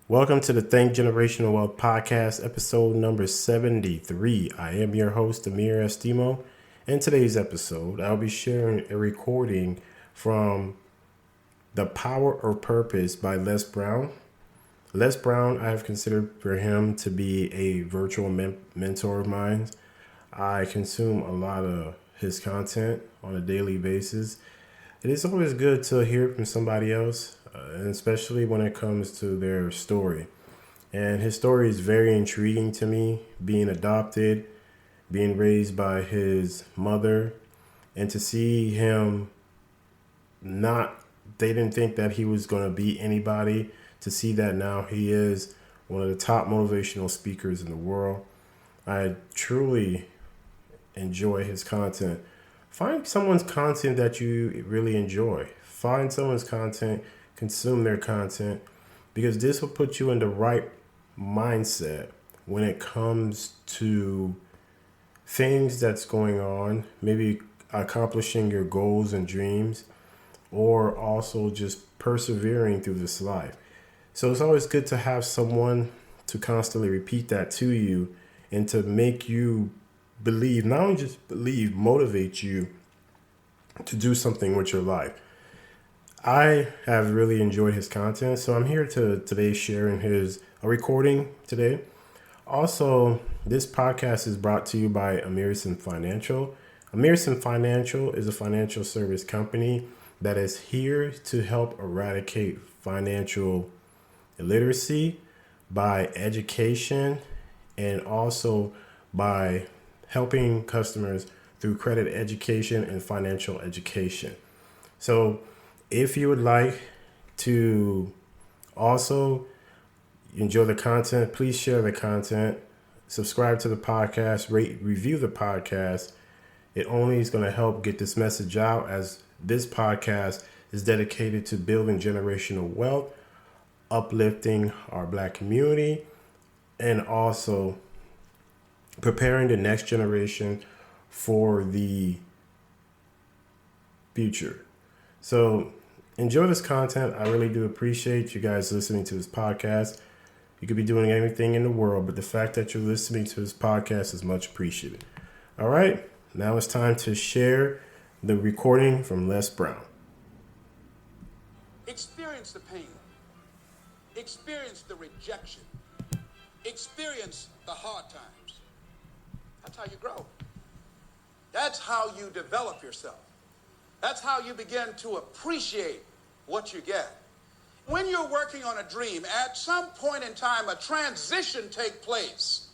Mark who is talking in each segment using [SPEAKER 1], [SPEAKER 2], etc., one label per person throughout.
[SPEAKER 1] Welcome to the Think Generational Wealth Podcast, episode number 73. I am your host, Amir Estimo. In today's episode, I'll be sharing a recording from The Power of Purpose by Les Brown. Les Brown, I have considered for him to be a virtual mentor of mine. I consume a lot of his content on a daily basis. It is always good to hear from somebody else, and especially when it comes to their story. And his story is very intriguing to me, being adopted, being raised by his mother, and to see him they didn't think that he was going to be anybody, to see that now he is one of the top motivational speakers in the world. I truly enjoy his content. Find someone's content that you really enjoy. Find someone's content, consume their content, because this will put you in the right mindset when it comes to things that's going on, maybe accomplishing your goals and dreams, or also just persevering through this life. So it's always good to have someone to constantly repeat that to you and to make you believe, not only just believe, motivate you to do something with your life. I have really enjoyed his content, so I'm here today sharing a recording today. Also, this podcast is brought to you by Amerison Financial. Amerison Financial is a financial service company that is here to help eradicate financial illiteracy by education and also by helping customers through credit education and financial education. So if you would like to also enjoy the content, please share the content, subscribe to the podcast, rate, review the podcast. It only is going to help get this message out, as this podcast is dedicated to building generational wealth, uplifting our Black community, and also preparing the next generation for the future. So enjoy this content. I really do appreciate you guys listening to this podcast. You could be doing anything in the world, but the fact that you're listening to this podcast is much appreciated. All right, now it's time to share the recording from Les Brown.
[SPEAKER 2] Experience the pain. Experience the rejection. Experience the hard times. That's how you grow. That's how you develop yourself. That's how you begin to appreciate what you get. When you're working on a dream, at some point in time, a transition takes place.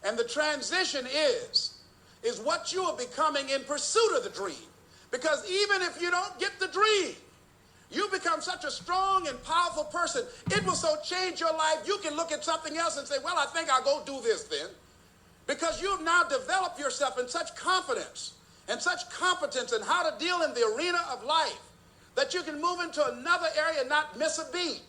[SPEAKER 2] And the transition is what you are becoming in pursuit of the dream. Because even if you don't get the dream, you become such a strong and powerful person. It will so change your life, you can look at something else and say, well, I think I'll go do this then. Because you've now developed yourself in such confidence and such competence in how to deal in the arena of life that you can move into another area and not miss a beat.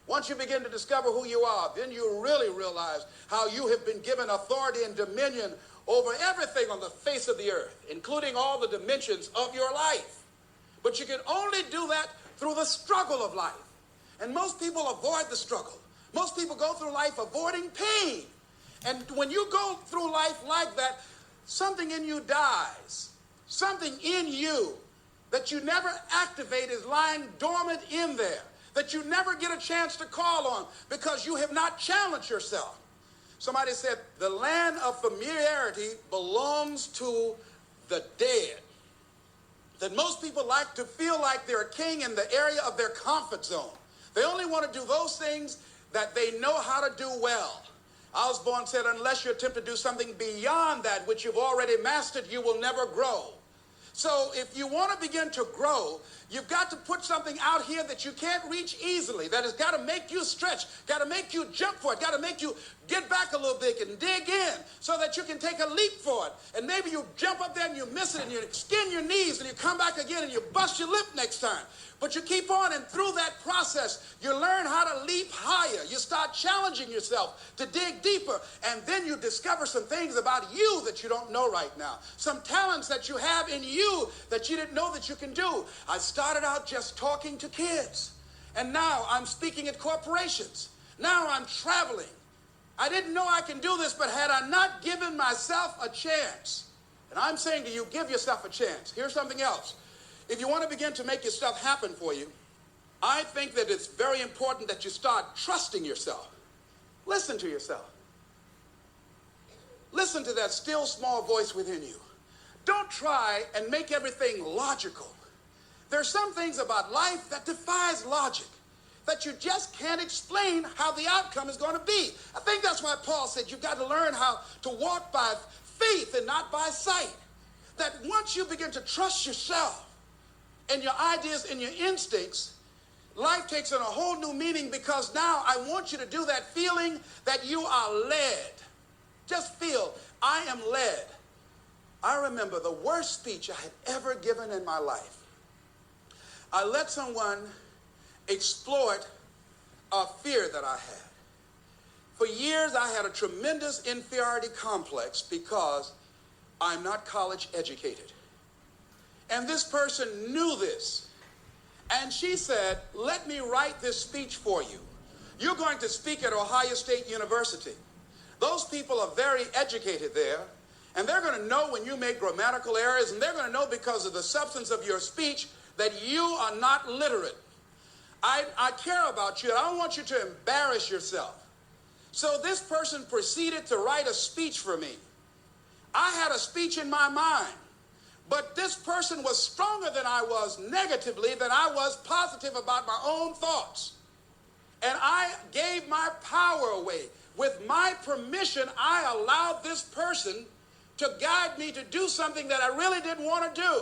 [SPEAKER 2] Once you begin to discover who you are, then you really realize how you have been given authority and dominion over everything on the face of the earth, including all the dimensions of your life. But you can only do that through the struggle of life. And most people avoid the struggle. Most people go through life avoiding pain. And when you go through life like that, something in you dies. Something in you that you never activate is lying dormant in there, that you never get a chance to call on because you have not challenged yourself. Somebody said the land of familiarity belongs to the dead. That most people like to feel like they're a king in the area of their comfort zone. They only want to do those things that they know how to do well. Osborne said, unless you attempt to do something beyond that which you've already mastered, you will never grow. So if you want to begin to grow, you've got to put something out here that you can't reach easily, that has got to make you stretch, got to make you jump for it, got to make you get back a little bit and dig in so that you can take a leap for it. And maybe you jump up there and you miss it and you skin your knees and you come back again and you bust your lip next time. But you keep on, and through that process, you learn how to leap higher. You start challenging yourself to dig deeper, and then you discover some things about you that you don't know right now. Some talents that you have in you that you didn't know that you can do. I started out just talking to kids, and now I'm speaking at corporations. Now I'm traveling. I didn't know I can do this, but had I not given myself a chance, and I'm saying to you, give yourself a chance. Here's something else. If you want to begin to make your stuff happen for you, I think that it's very important that you start trusting yourself. Listen to yourself. Listen to that still small voice within you. Don't try and make everything logical. There are some things about life that defies logic, that you just can't explain how the outcome is going to be. I think that's why Paul said you've got to learn how to walk by faith and not by sight. That once you begin to trust yourself and your ideas and your instincts, life takes on a whole new meaning, because now I want you to do that feeling that you are led. Just feel, I am led. I remember the worst speech I had ever given in my life. I let someone exploit a fear that I had. For years, I had a tremendous inferiority complex because I'm not college educated. And this person knew this. And she said, let me write this speech for you. You're going to speak at Ohio State University. Those people are very educated there, and they're going to know when you make grammatical errors, and they're going to know because of the substance of your speech that you are not literate. I care about you, and I don't want you to embarrass yourself. So this person proceeded to write a speech for me. I had a speech in my mind, but this person was stronger than I was negatively than I was positive about my own thoughts. And I gave my power away. With my permission, I allowed this person to guide me to do something that I really didn't want to do.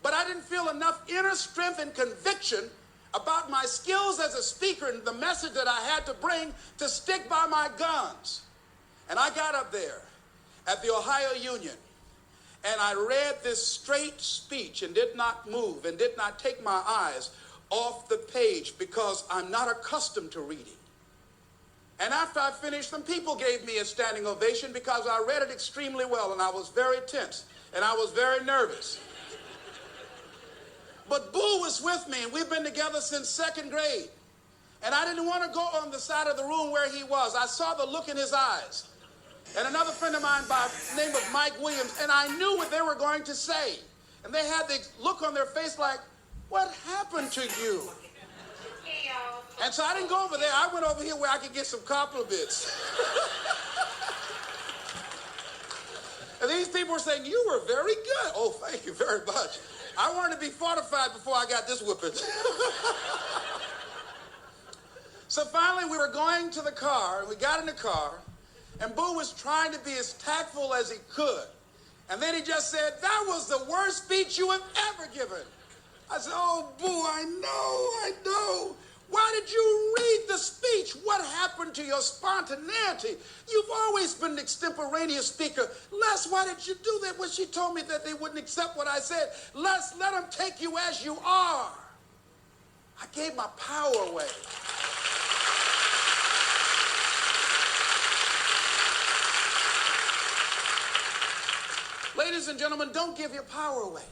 [SPEAKER 2] But I didn't feel enough inner strength and conviction about my skills as a speaker and the message that I had to bring to stick by my guns. And I got up there at the Ohio Union, and I read this straight speech and did not move and did not take my eyes off the page because I'm not accustomed to reading. And after I finished, some people gave me a standing ovation because I read it extremely well, and I was very tense and I was very nervous. But Boo was with me, and we've been together since second grade. And I didn't want to go on the side of the room where he was. I saw the look in his eyes. And another friend of mine by the name of Mike Williams, and I knew what they were going to say. And they had the look on their face like, what happened to you? And so I didn't go over there. I went over here where I could get some compliments. And these people were saying, you were very good. Oh, thank you very much. I wanted to be fortified before I got this whipping. So finally, we were going to the car, and we got in the car, and Boo was trying to be as tactful as he could. And then he just said, that was the worst speech you have ever given. I said, oh, Boo, I know. Why did you read the speech? What happened to your spontaneity? You've always been an extemporaneous speaker. Les, why did you do that when she told me that they wouldn't accept what I said? Les, let them take you as you are. I gave my power away. Ladies and gentlemen, don't give your power away.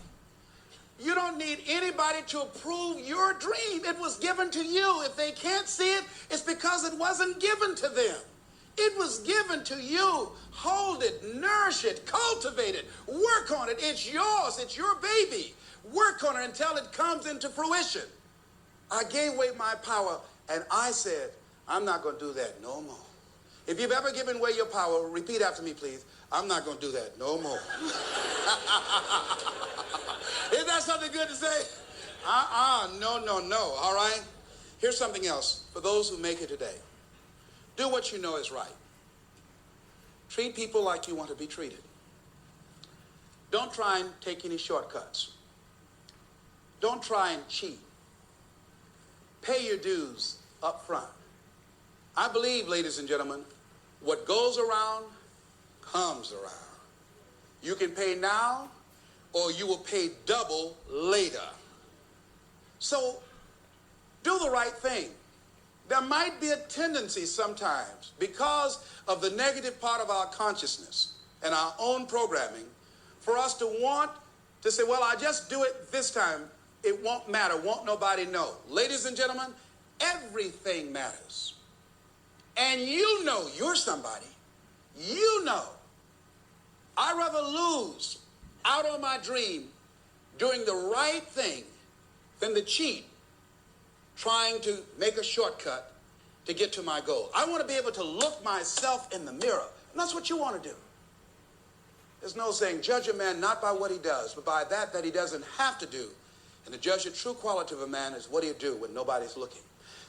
[SPEAKER 2] You don't need anybody to approve your dream. It was given to you. If they can't see it, it's because it wasn't given to them. It was given to you. Hold it, nourish it, cultivate it, work on it. It's yours. It's your baby. Work on it until it comes into fruition. I gave away my power, and I said, I'm not going to do that no more. If you've ever given away your power, repeat after me, please. I'm not going to do that no more. Isn't that something good to say? No. All right? Here's something else for those who make it today. Do what you know is right. Treat people like you want to be treated. Don't try and take any shortcuts. Don't try and cheat. Pay your dues up front. I believe, ladies and gentlemen, what goes around comes around. You can pay now, or you will pay double later. So do the right thing. There might be a tendency sometimes, because of the negative part of our consciousness and our own programming, for us to want to say, well, I just do it this time. It won't matter. Won't nobody know? Ladies and gentlemen, everything matters. and you know you're somebody, you know, I'd rather lose out on my dream doing the right thing than to cheat trying to make a shortcut to get to my goal. I want to be able to look myself in the mirror, and that's what you want to do. There's no saying, judge a man not by what he does, but by that he doesn't have to do. And to judge the true quality of a man is what he'll do when nobody's looking.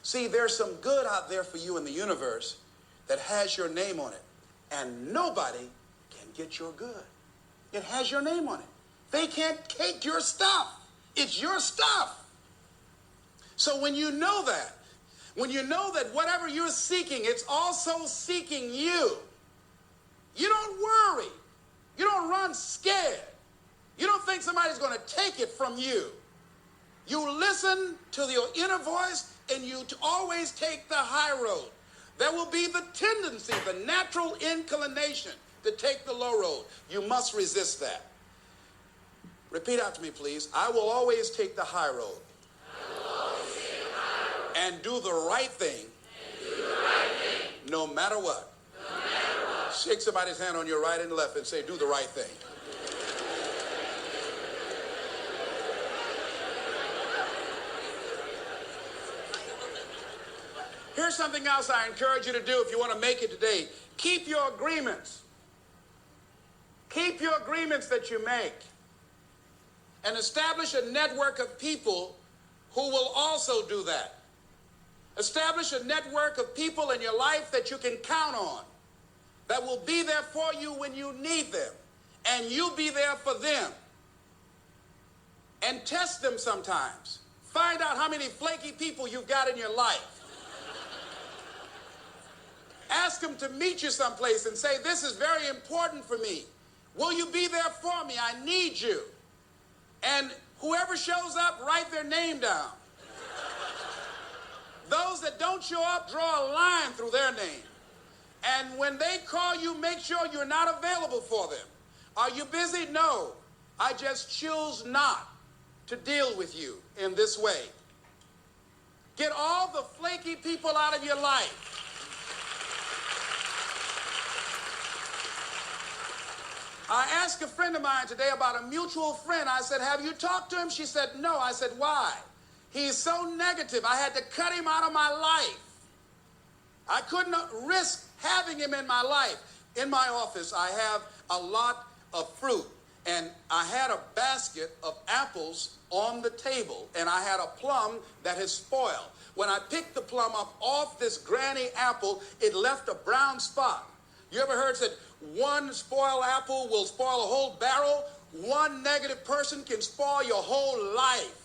[SPEAKER 2] See, there's some good out there for you in the universe that has your name on it, and nobody can get your good. It has your name on it. They can't take your stuff. It's your stuff. So when you know that whatever you're seeking, it's also seeking you, you don't worry. You don't run scared. You don't think somebody's going to take it from you. You listen to your inner voice, and you always take the high road. There will be the tendency, the natural inclination to take the low road. You must resist that. Repeat after me, please. I will always take the high road. And do the right thing. No matter what. Shake somebody's hand on your right and left and say, do the right thing. Here's something else I encourage you to do if you want to make it today. Keep your agreements. Keep your agreements that you make. And establish a network of people who will also do that. Establish a network of people in your life that you can count on, that will be there for you when you need them, and you'll be there for them. And test them sometimes. Find out how many flaky people you've got in your life. Ask them to meet you someplace and say, this is very important for me. Will you be there for me? I need you. And whoever shows up, write their name down. Those that don't show up, draw a line through their name. And when they call you, make sure you're not available for them. Are you busy? No. I just choose not to deal with you in this way. Get all the flaky people out of your life. I asked a friend of mine today about a mutual friend. I said, have you talked to him? She said, no. I said, why? He's so negative. I had to cut him out of my life. I couldn't risk having him in my life. In my office, I have a lot of fruit, and I had a basket of apples on the table, and I had a plum that has spoiled. When I picked the plum up off this granny apple, it left a brown spot. You ever heard said, one spoiled apple will spoil a whole barrel? One negative person can spoil your whole life.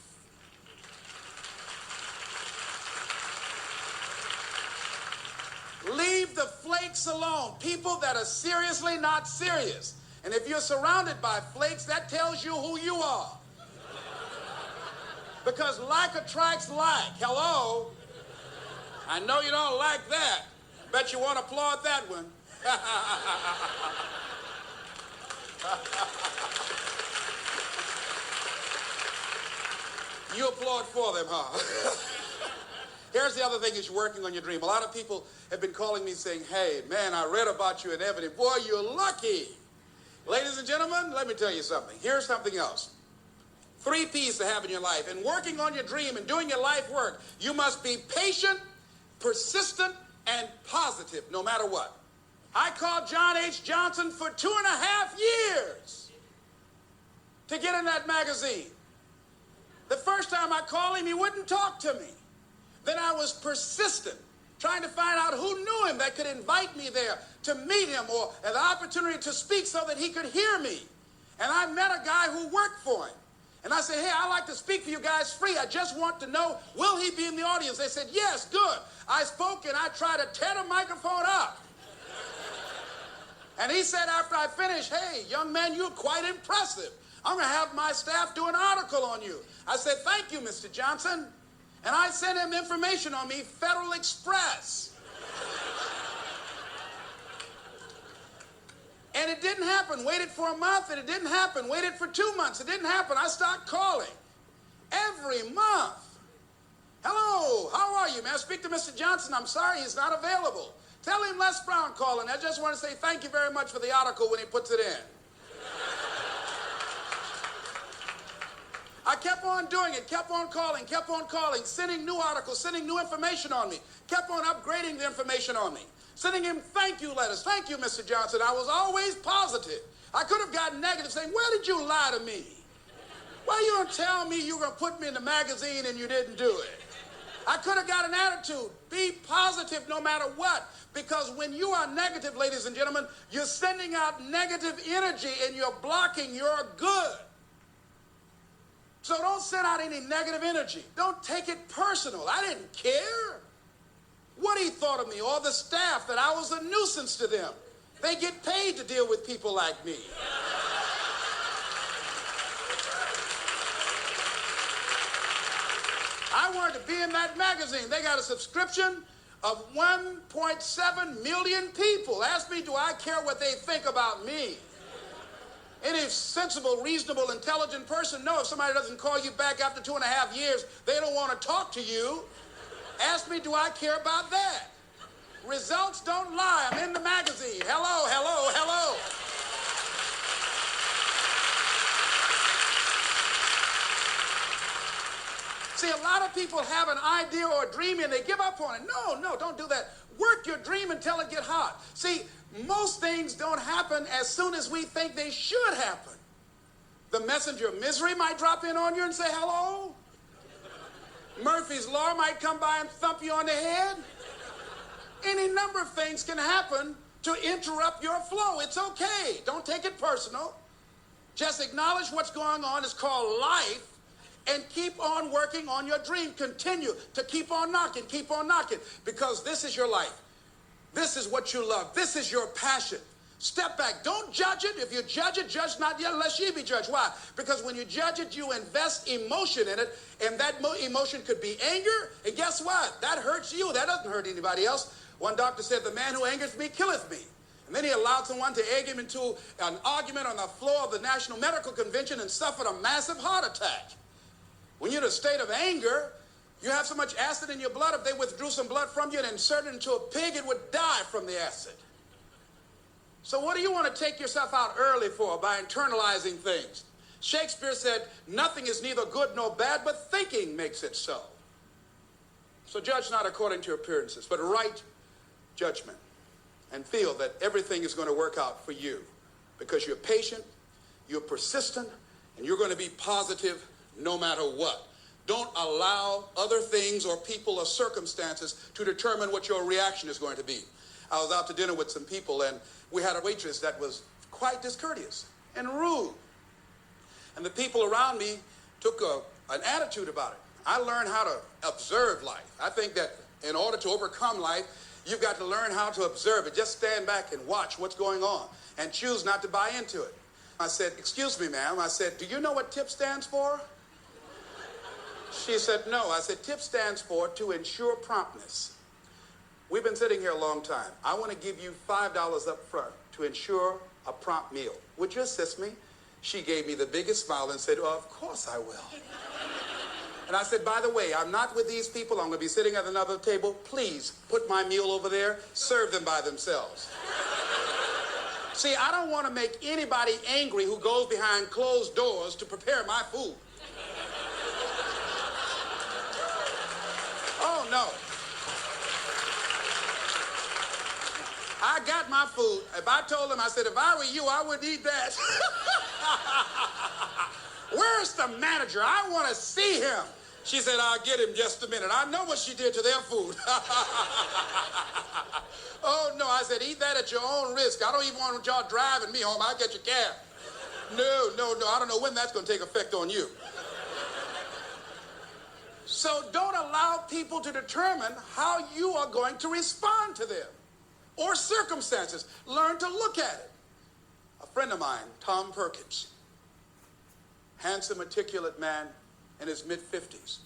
[SPEAKER 2] Leave the flakes alone. People that are seriously not serious. And if you're surrounded by flakes, that tells you who you are. Because like attracts like. Hello? I know you don't like that. Bet you won't applaud that one. You applaud for them, huh? Here's the other thing is you're working on your dream. A lot of people have been calling me saying, hey, man, I read about you in Ebony. Boy, you're lucky. Ladies and gentlemen, let me tell you something. Here's something else. 3 P's to have in your life. In working on your dream and doing your life work, you must be patient, persistent, and positive no matter what. I called John H. Johnson for 2.5 years to get in that magazine. The first time I called him, he wouldn't talk to me. Then I was persistent, trying to find out who knew him that could invite me there to meet him or an opportunity to speak so that he could hear me. And I met a guy who worked for him. And I said, hey, I'd like to speak for you guys free. I just want to know, will he be in the audience? They said, yes, good. I spoke and I tried to tear the microphone up. And he said after I finished, hey, young man, you're quite impressive. I'm going to have my staff do an article on you. I said, thank you, Mr. Johnson. And I sent him information on me, Federal Express. And it didn't happen. Waited for a month, and it didn't happen. Waited for 2 months. It didn't happen. I started calling every month. Hello, how are you? May I speak to Mr. Johnson? I'm sorry, he's not available. Tell him Les Brown calling. I just want to say thank you very much for the article when he puts it in. I kept on doing it, kept on calling, sending new articles, sending new information on me, kept on upgrading the information on me, sending him thank you letters. Thank you, Mr. Johnson. I was always positive. I could have gotten negative saying, where did you lie to me? Why you don't tell me you were going to put me in the magazine and you didn't do it? I could have got an attitude. Be positive no matter what. Because when you are negative, ladies and gentlemen, you're sending out negative energy and you're blocking your good. So don't send out any negative energy. Don't take it personal. I didn't care what he thought of me or the staff, that I was a nuisance to them. They get paid to deal with people like me. I wanted to be in that magazine. They got a subscription of 1.7 million people. Ask me, do I care what they think about me? Any sensible, reasonable, intelligent person knows if somebody doesn't call you back after 2.5 years, they don't want to talk to you. Ask me, do I care about that? Results don't lie. I'm in the magazine. Hello, hello, hello. See, a lot of people have an idea or a dream and they give up on it. No, don't do that. Work your dream until it gets hot. See, most things don't happen as soon as we think they should happen. The messenger of misery might drop in on you and say hello. Murphy's Law might come by and thump you on the head. Any number of things can happen to interrupt your flow. It's okay. Don't take it personal. Just acknowledge what's going on. It's called life. And keep on working on your dream. Continue to keep on knocking, because this is your life. This is what you love. This is your passion. Step back. Don't judge it. If you judge it, judge not yet, lest ye be judged. Why? Because when you judge it, you invest emotion in it, and that emotion could be anger, and guess what? That hurts you. That doesn't hurt anybody else. One doctor said, the man who angers me killeth me. And then he allowed someone to egg him into an argument on the floor of the National Medical Convention and suffered a massive heart attack. When you're in a state of anger, you have so much acid in your blood, if they withdrew some blood from you and inserted it into a pig, it would die from the acid. So what do you want to take yourself out early for by internalizing things? Shakespeare said, nothing is neither good nor bad, but thinking makes it so. So judge not according to your appearances, but right judgment, and feel that everything is going to work out for you because you're patient, you're persistent, and you're going to be positive no matter what. Don't allow other things or people or circumstances to determine what your reaction is going to be. I was out to dinner with some people, and we had a waitress that was quite discourteous and rude. And the people around me took an attitude about it. I learned how to observe life. I think that in order to overcome life, you've got to learn how to observe it. Just stand back and watch what's going on and choose not to buy into it. I said, excuse me, ma'am. I said, do you know what TIP stands for? She said, no. I said, TIP stands for to ensure promptness. We've been sitting here a long time. I want to give you $5 up front to ensure a prompt meal. Would you assist me? She gave me the biggest smile and said, oh, of course I will. And I said, by the way, I'm not with these people. I'm going to be sitting at another table. Please put my meal over there. Serve them by themselves. See, I don't want to make anybody angry who goes behind closed doors to prepare my food. Oh, no. I got my food. If I told them, I said, if I were you, I would eat that. Where's the manager? I want to see him. She said, I'll get him just a minute. I know what she did to their food. Oh, no. I said, eat that at your own risk. I don't even want y'all driving me home. I'll get your cab. No. I don't know when that's going to take effect on you. So don't allow people to determine how you are going to respond to them or circumstances. Learn to look at it. A friend of mine, Tom Perkins, handsome, articulate man in his mid-50s.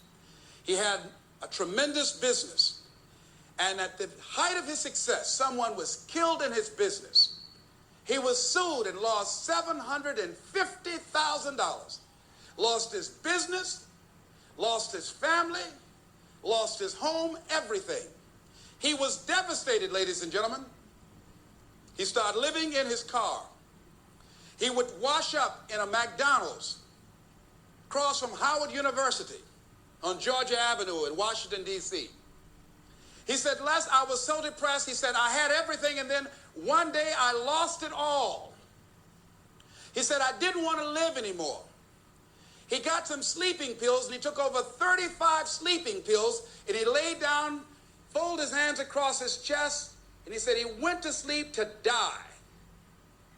[SPEAKER 2] He had a tremendous business. And at the height of his success, someone was killed in his business. He was sued and lost $750,000. Lost his business, lost his family, lost his home, everything. He was devastated, ladies and gentlemen. He started living in his car. He would wash up in a McDonald's across from Howard University on Georgia Avenue in Washington, D.C. He said, Les, I was so depressed. He said, I had everything, and then one day I lost it all. He said, I didn't want to live anymore. He got some sleeping pills, and he took over 35 sleeping pills, and he laid down, folded his hands across his chest, and he said he went to sleep to die.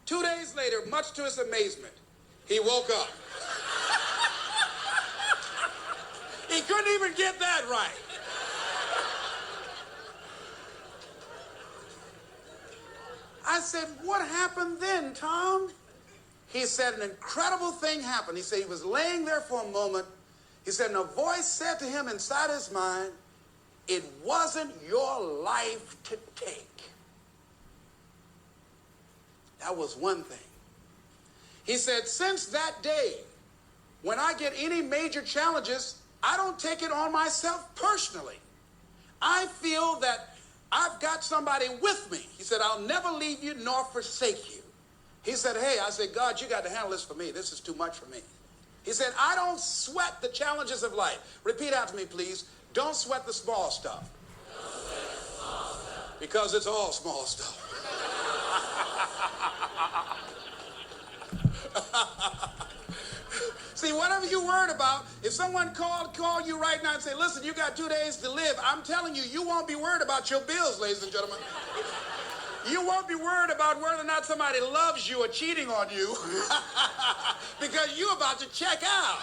[SPEAKER 2] 2 days later, much to his amazement, he woke up. He couldn't even get that right. I said, what happened then, Tom? He said an incredible thing happened. He said he was laying there for a moment. He said, and a voice said to him inside his mind, it wasn't your life to take. That was one thing. He said, since that day, when I get any major challenges, I don't take it on myself personally. I feel that I've got somebody with me. He said, I'll never leave you nor forsake you. He said, hey, I said, God, you got to handle this for me. This is too much for me. He said, I don't sweat the challenges of life. Repeat out to me, please. Don't sweat the small stuff.
[SPEAKER 3] Don't sweat the small stuff.
[SPEAKER 2] Because it's all small stuff. See, whatever you're worried about, if someone call you right now and say, listen, you got 2 days to live, I'm telling you, you won't be worried about your bills, ladies and gentlemen. You won't be worried about whether or not somebody loves you or cheating on you because you're about to check out.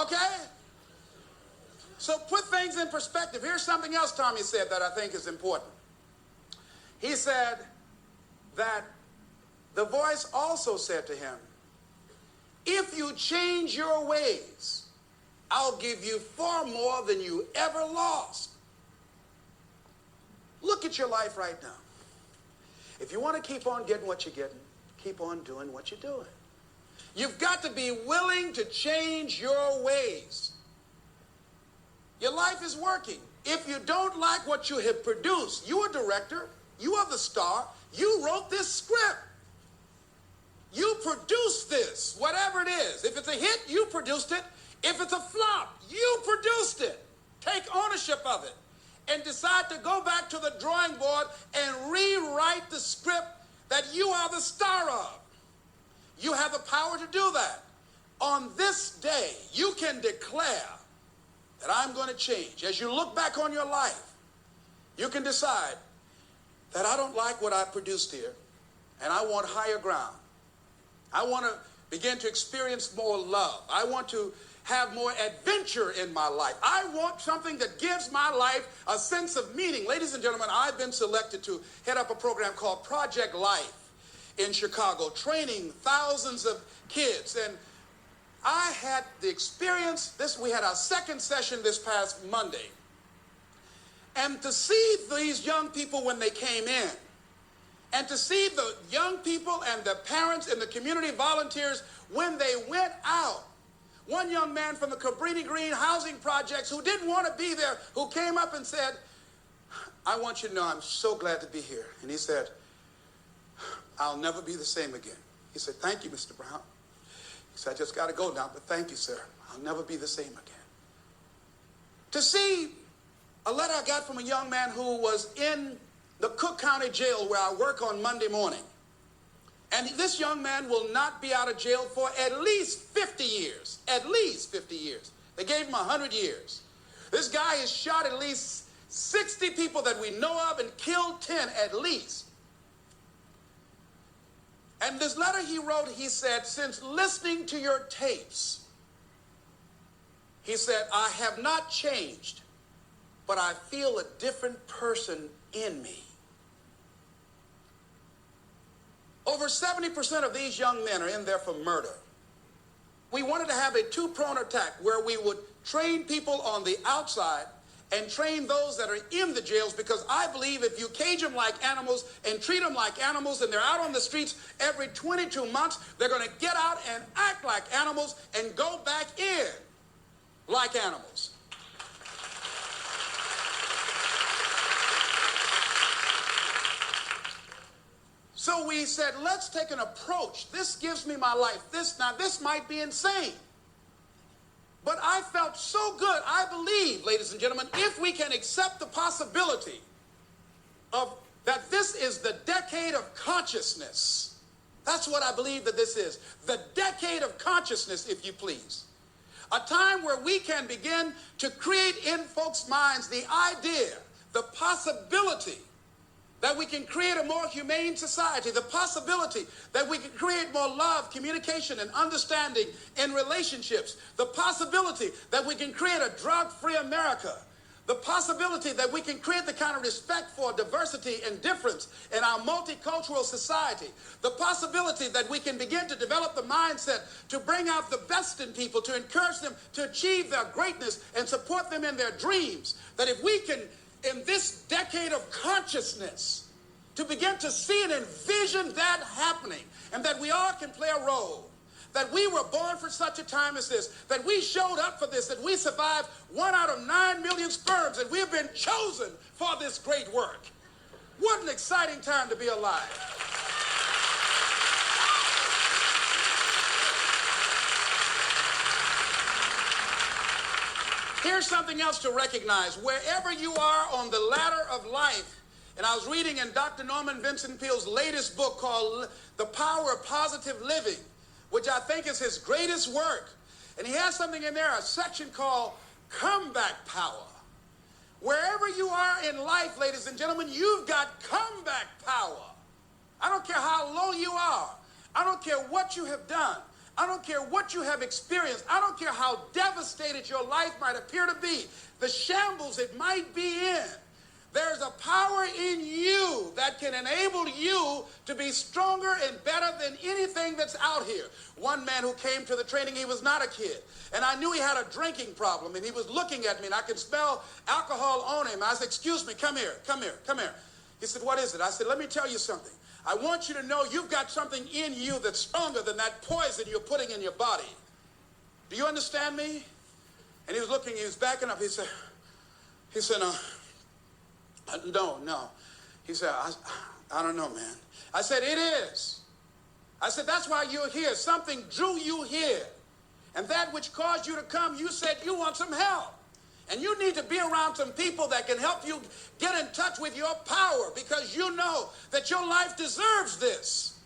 [SPEAKER 2] Okay? So put things in perspective. Here's something else Tommy said that I think is important. He said that the voice also said to him, if you change your ways, I'll give you far more than you ever lost. Look at your life right now. If you want to keep on getting what you're getting, keep on doing what you're doing. You've got to be willing to change your ways. Your life is working. If you don't like what you have produced, you're a director, you are the star, you wrote this script. You produced this, whatever it is. If it's a hit, you produced it. If it's a flop, you produced it. Take ownership of it and decide to go back to the drawing board and rewrite the script that you are the star of. You have the power to do that. On this day, you can declare that I'm going to change. As you look back on your life, you can decide that I don't like what I produced here, and I want higher ground. I want to begin to experience more love. I want to have more adventure in my life. I want something that gives my life a sense of meaning. Ladies and gentlemen, I've been selected to head up a program called Project Life in Chicago, training thousands of kids. And I had the experience, we had our second session this past Monday. And to see these young people when they came in, and to see the young people and the parents and the community volunteers when they went out. One young man from the Cabrini Green housing projects who didn't want to be there, who came up and said, I want you to know I'm so glad to be here. And he said, I'll never be the same again. He said, thank you, Mr. Brown. He said, I just got to go now, but thank you, sir. I'll never be the same again. To see a letter I got from a young man who was in the Cook County Jail where I work on Monday morning. And this young man will not be out of jail for at least 50 years. At least 50 years. They gave him 100 years. This guy has shot at least 60 people that we know of and killed 10 at least. And this letter he wrote, he said, since listening to your tapes, he said, I have not changed, but I feel a different person in me. Over 70% of these young men are in there for murder. We wanted to have a two-pronged attack where we would train people on the outside and train those that are in the jails, because I believe if you cage them like animals and treat them like animals and they're out on the streets every 22 months, they're going to get out and act like animals and go back in like animals. he said, let's take an approach. This gives me my life. This might be insane. But I felt so good. I believe, ladies and gentlemen, if we can accept the possibility of that this is the decade of consciousness. That's what I believe that this is. The decade of consciousness, if you please. A time where we can begin to create in folks' minds the idea, the possibility that we can create a more humane society, the possibility that we can create more love, communication, and understanding in relationships, the possibility that we can create a drug-free America, the possibility that we can create the kind of respect for diversity and difference in our multicultural society, the possibility that we can begin to develop the mindset to bring out the best in people, to encourage them to achieve their greatness and support them in their dreams, that if we can, in this decade of consciousness, to begin to see and envision that happening, and that we all can play a role, that we were born for such a time as this, that we showed up for this, that we survived 1 out of 9 million sperms, and we have been chosen for this great work. What an exciting time to be alive. Here's something else to recognize. Wherever you are on the ladder of life, and I was reading in Dr. Norman Vincent Peale's latest book called The Power of Positive Living, which I think is his greatest work. And he has something in there, a section called Comeback Power. Wherever you are in life, ladies and gentlemen, you've got comeback power. I don't care how low you are. I don't care what you have done. I don't care what you have experienced. I don't care how devastated your life might appear to be, the shambles it might be in. There's a power in you that can enable you to be stronger and better than anything that's out here. One man who came to the training, he was not a kid. And I knew he had a drinking problem. And he was looking at me, and I could smell alcohol on him. I said, excuse me, come here, come here, come here. He said, what is it? I said, let me tell you something. I want you to know you've got something in you that's stronger than that poison you're putting in your body. Do you understand me? And he was looking, he was backing up. He said, no. He said, I don't know, man. I said, it is. I said, that's why you're here. Something drew you here. And that which caused you to come, you said you want some help. And you need to be around some people that can help you get in touch with your power, because you know that your life deserves this.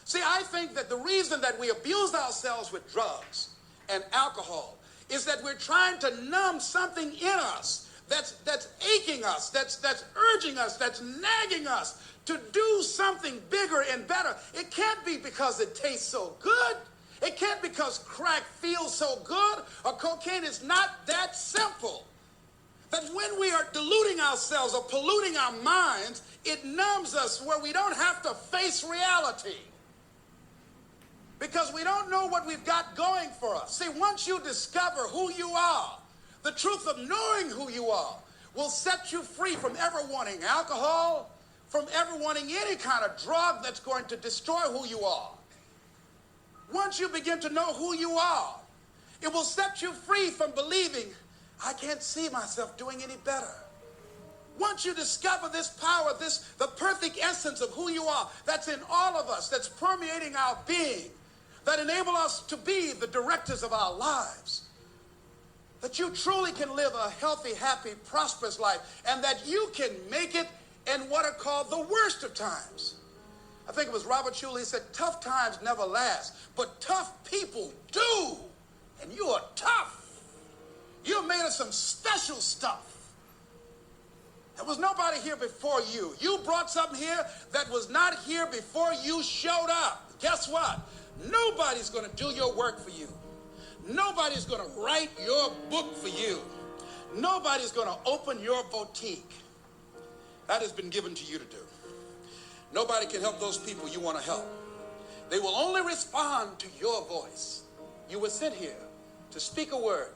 [SPEAKER 2] See, I think that the reason that we abuse ourselves with drugs and alcohol is that we're trying to numb something in us that's aching us, that's urging us, that's nagging us to do something bigger and better. It can't be because it tastes so good. It can't because crack feels so good, or cocaine. Is not that simple. That when we are deluding ourselves or polluting our minds, it numbs us where we don't have to face reality. Because we don't know what we've got going for us. See, once you discover who you are, the truth of knowing who you are will set you free from ever wanting alcohol, from ever wanting any kind of drug that's going to destroy who you are. Once you begin to know who you are, it will set you free from believing, I can't see myself doing any better. Once you discover this power, the perfect essence of who you are, that's in all of us, that's permeating our being, that enable us to be the directors of our lives, that you truly can live a healthy, happy, prosperous life, and that you can make it in what are called the worst of times. I think it was Robert Schuller. He said, tough times never last, but tough people do. And you are tough. You're made of some special stuff. There was nobody here before you. You brought something here that was not here before you showed up. Guess what? Nobody's going to do your work for you. Nobody's going to write your book for you. Nobody's going to open your boutique. That has been given to you to do. Nobody can help those people you want to help. They will only respond to your voice. You were sent here to speak a word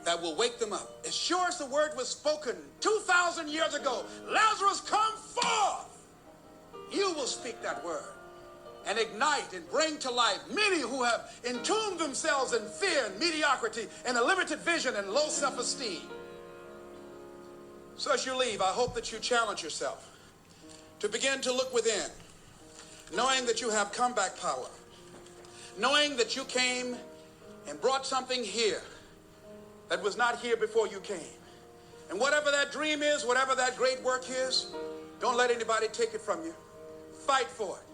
[SPEAKER 2] that will wake them up. As sure as the word was spoken 2,000 years ago, Lazarus, come forth. You will speak that word and ignite and bring to life many who have entombed themselves in fear and mediocrity and a limited vision and low self-esteem. So as you leave, I hope that you challenge yourself to begin to look within, knowing that you have comeback power, knowing that you came and brought something here that was not here before you came. And whatever that dream is, whatever that great work is, don't let anybody take it from you. Fight for it.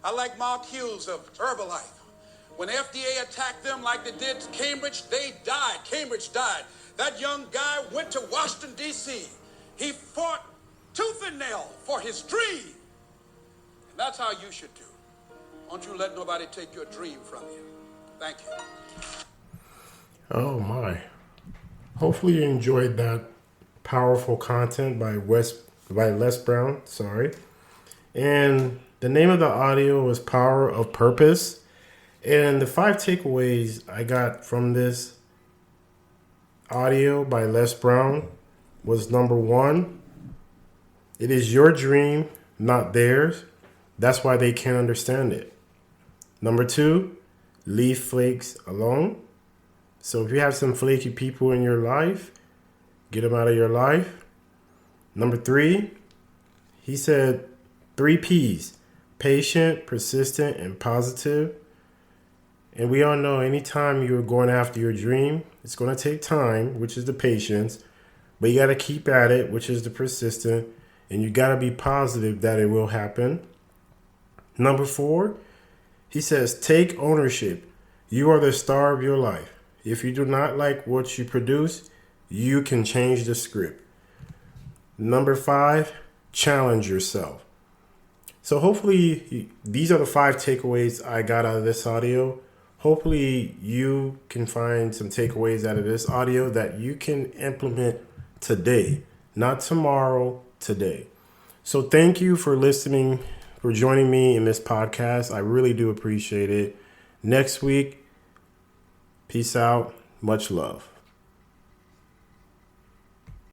[SPEAKER 2] I like Mark Hughes of Herbalife. When FDA attacked them like they did Cambridge, they died. Cambridge died. That young guy went to Washington, D.C. He fought tooth and nail for his dream. And that's how you should do. Don't you let nobody take your dream from you. Thank you.
[SPEAKER 1] Oh my. Hopefully you enjoyed that powerful content by Les Brown, sorry. And the name of the audio was Power of Purpose. And the 5 takeaways I got from this audio by Les Brown was: number 1, it is your dream, not theirs. That's why they can't understand it. Number 2, leave flakes alone. So if you have some flaky people in your life, get them out of your life. Number 3, he said 3 P's: patient, persistent, and positive. And we all know anytime you're going after your dream, it's going to take time, which is the patience, but you got to keep at it, which is the persistent, and you got to be positive that it will happen. Number 4, he says, take ownership. You are the star of your life. If you do not like what you produce, you can change the script. Number 5, challenge yourself. So hopefully these are the 5 takeaways I got out of this audio. Hopefully you can find some takeaways out of this audio that you can implement today, not tomorrow, today. So thank you for listening, for joining me in this podcast. I really do appreciate it. Next week, peace out. Much love.